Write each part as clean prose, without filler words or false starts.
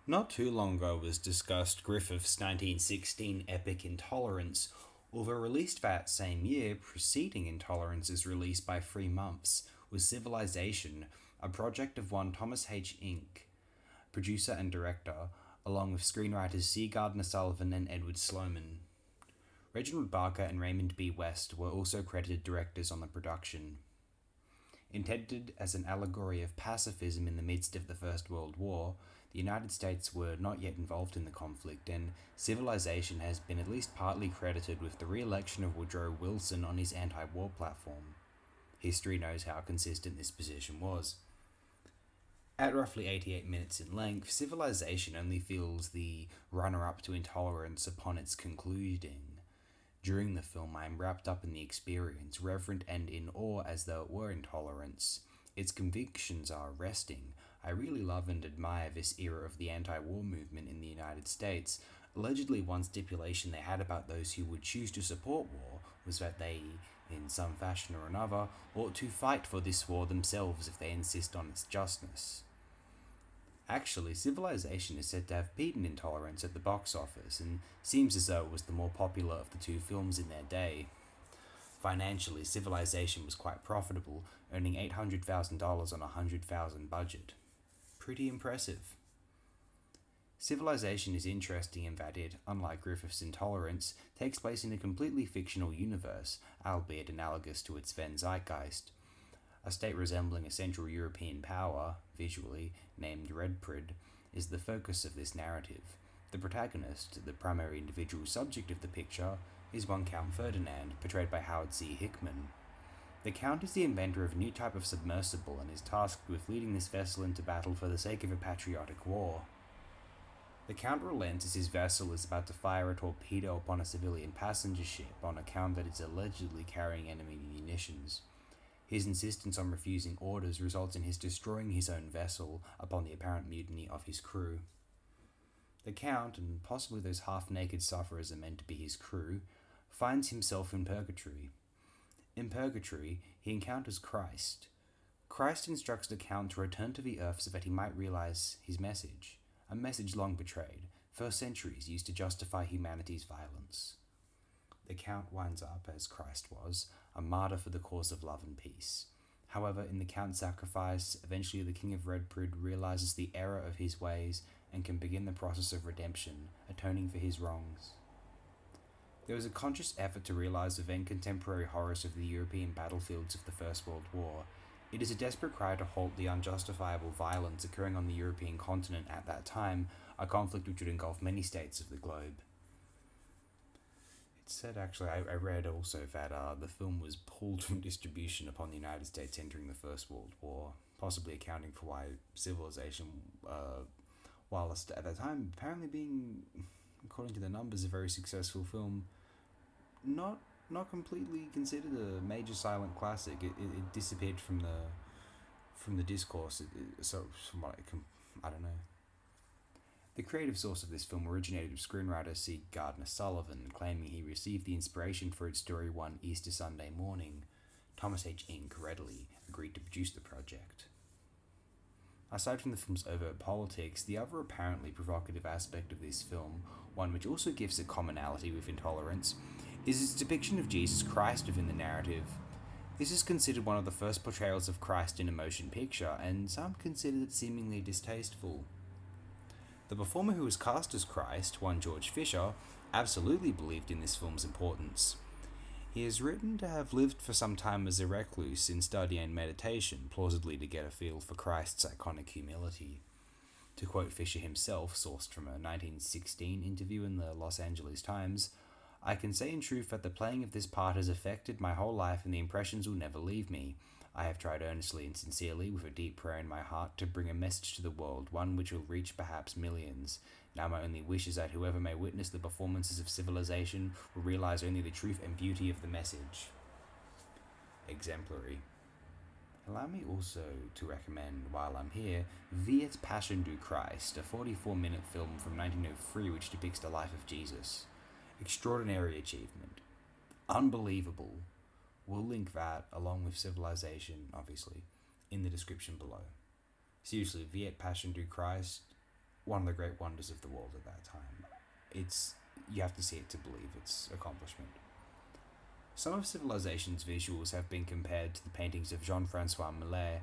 Not too long ago was discussed Griffith's 1916 epic Intolerance, although released that same year, preceding Intolerance's release by 3 months, was Civilization, a project of one Thomas H. Ince, producer and director, along with screenwriters C. Gardner Sullivan and Edward Sloman. Reginald Barker and Raymond B. West were also credited directors on the production. Intended as an allegory of pacifism in the midst of the First World War, the United States were not yet involved in the conflict, and Civilization has been at least partly credited with the re-election of Woodrow Wilson on his anti-war platform. History knows how consistent this position was. At roughly 88 minutes in length, Civilization only feels the runner-up to Intolerance upon its concluding. During the film, I am wrapped up in the experience, reverent and in awe as though it were Intolerance. Its convictions are arresting. I really love and admire this era of the anti-war movement in the United States. Allegedly, one stipulation they had about those who would choose to support war was that they, in some fashion or another, ought to fight for this war themselves if they insist on its justness. Actually, Civilization is said to have beaten Intolerance at the box office, and seems as though it was the more popular of the two films in their day. Financially, Civilization was quite profitable, earning $800,000 on a $100,000 budget. Pretty impressive. Civilization is interesting in that it, unlike Griffith's Intolerance, takes place in a completely fictional universe, albeit analogous to its then zeitgeist. A state resembling a Central European power, visually, named Redprid, is the focus of this narrative. The protagonist, the primary individual subject of the picture, is one Count Ferdinand, portrayed by Howard C. Hickman. The Count is the inventor of a new type of submersible and is tasked with leading this vessel into battle for the sake of a patriotic war. The Count relents as his vessel is about to fire a torpedo upon a civilian passenger ship on account that it's allegedly carrying enemy munitions. His insistence on refusing orders results in his destroying his own vessel upon the apparent mutiny of his crew. The Count, and possibly those half-naked sufferers are meant to be his crew, finds himself in purgatory. In purgatory, he encounters Christ. Christ instructs the Count to return to the earth so that he might realize his message, a message long betrayed, for centuries used to justify humanity's violence. The Count winds up, as Christ was, a martyr for the cause of love and peace. However, in the Count's sacrifice, eventually the King of Redprid realizes the error of his ways and can begin the process of redemption, atoning for his wrongs. There was a conscious effort to realize the then contemporary horrors of the European battlefields of the First World War. It is a desperate cry to halt the unjustifiable violence occurring on the European continent at that time, a conflict which would engulf many states of the globe. It said, actually, I read also that the film was pulled from distribution upon the United States entering the First World War, possibly accounting for why Civilization, whilst at that time apparently being, according to the numbers, a very successful film, not completely considered a major silent classic. It disappeared from the discourse. So from what I don't know. The creative source of this film originated with screenwriter C. Gardner Sullivan, claiming he received the inspiration for its story one Easter Sunday morning. Thomas H. Ince readily agreed to produce the project. Aside from the film's overt politics, the other apparently provocative aspect of this film, one which also gives a commonality with Intolerance, is its depiction of Jesus Christ within the narrative. This is considered one of the first portrayals of Christ in a motion picture, and some considered it seemingly distasteful. The performer who was cast as Christ, one George Fisher, absolutely believed in this film's importance. He is written to have lived for some time as a recluse in study and meditation, plausibly to get a feel for Christ's iconic humility. To quote Fisher himself, sourced from a 1916 interview in the Los Angeles Times, "I can say in truth that the playing of this part has affected my whole life and the impressions will never leave me. I have tried earnestly and sincerely, with a deep prayer in my heart, to bring a message to the world, one which will reach perhaps millions. Now my only wish is that whoever may witness the performances of Civilization will realize only the truth and beauty of the message." Exemplary. Allow me also to recommend, while I'm here, Viet Passion du Christ, a 44-minute film from 1903 which depicts the life of Jesus. Extraordinary achievement. Unbelievable. We'll link that, along with Civilization, obviously, in the description below. Seriously, Viet Passion du Christ, one of the great wonders of the world at that time. It's You have to see it to believe its accomplishment. Some of Civilization's visuals have been compared to the paintings of Jean-Francois Millet,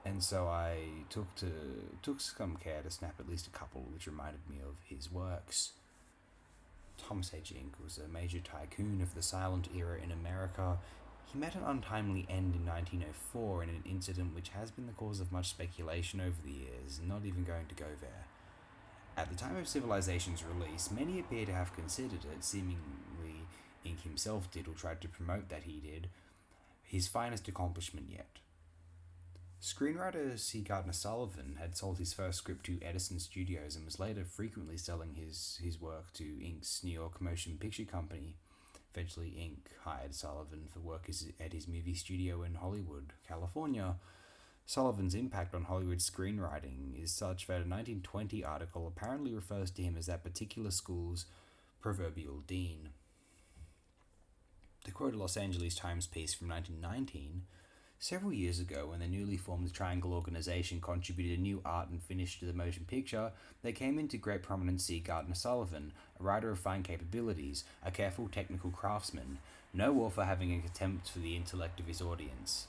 and so I took some care to snap at least a couple which reminded me of his works. Thomas H. Ince was a major tycoon of the silent era in America. He met an untimely end in 1904 in an incident which has been the cause of much speculation over the years, not even going to go there. At the time of Civilization's release, many appear to have considered it, seemingly Ince himself did or tried to promote that he did, his finest accomplishment yet. Screenwriter C. Gardner Sullivan had sold his first script to Edison Studios and was later frequently selling his work to Ince's New York Motion Picture Company. Eventually, Ince hired Sullivan for work at his movie studio in Hollywood, California. Sullivan's impact on Hollywood screenwriting is such that a 1920 article apparently refers to him as that particular school's proverbial dean. To quote a Los Angeles Times piece from 1919, several years ago, when the newly formed Triangle organization contributed a new art and finish to the motion picture, there came into great prominence C. Gardner Sullivan, a writer of fine capabilities, a careful technical craftsman, no author having a contempt for the intellect of his audience.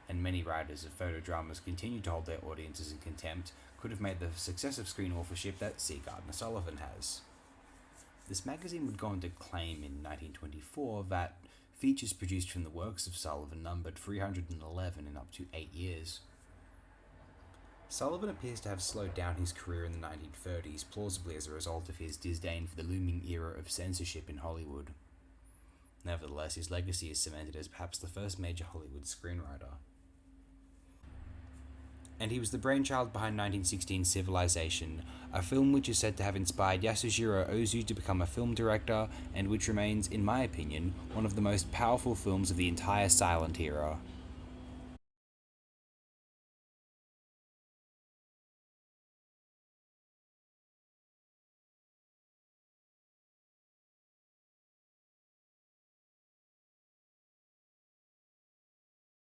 And many writers of photodramas continue to hold their audiences in contempt, could have made the success of screen authorship that C. Gardner Sullivan has. This magazine would go on to claim in 1924 that features produced from the works of Sullivan numbered 311 in up to 8 years. Sullivan appears to have slowed down his career in the 1930s, plausibly as a result of his disdain for the looming era of censorship in Hollywood. Nevertheless, his legacy is cemented as perhaps the first major Hollywood screenwriter. And he was the brainchild behind 1916's Civilization, a film which is said to have inspired Yasujiro Ozu to become a film director, and which remains, in my opinion, one of the most powerful films of the entire silent era.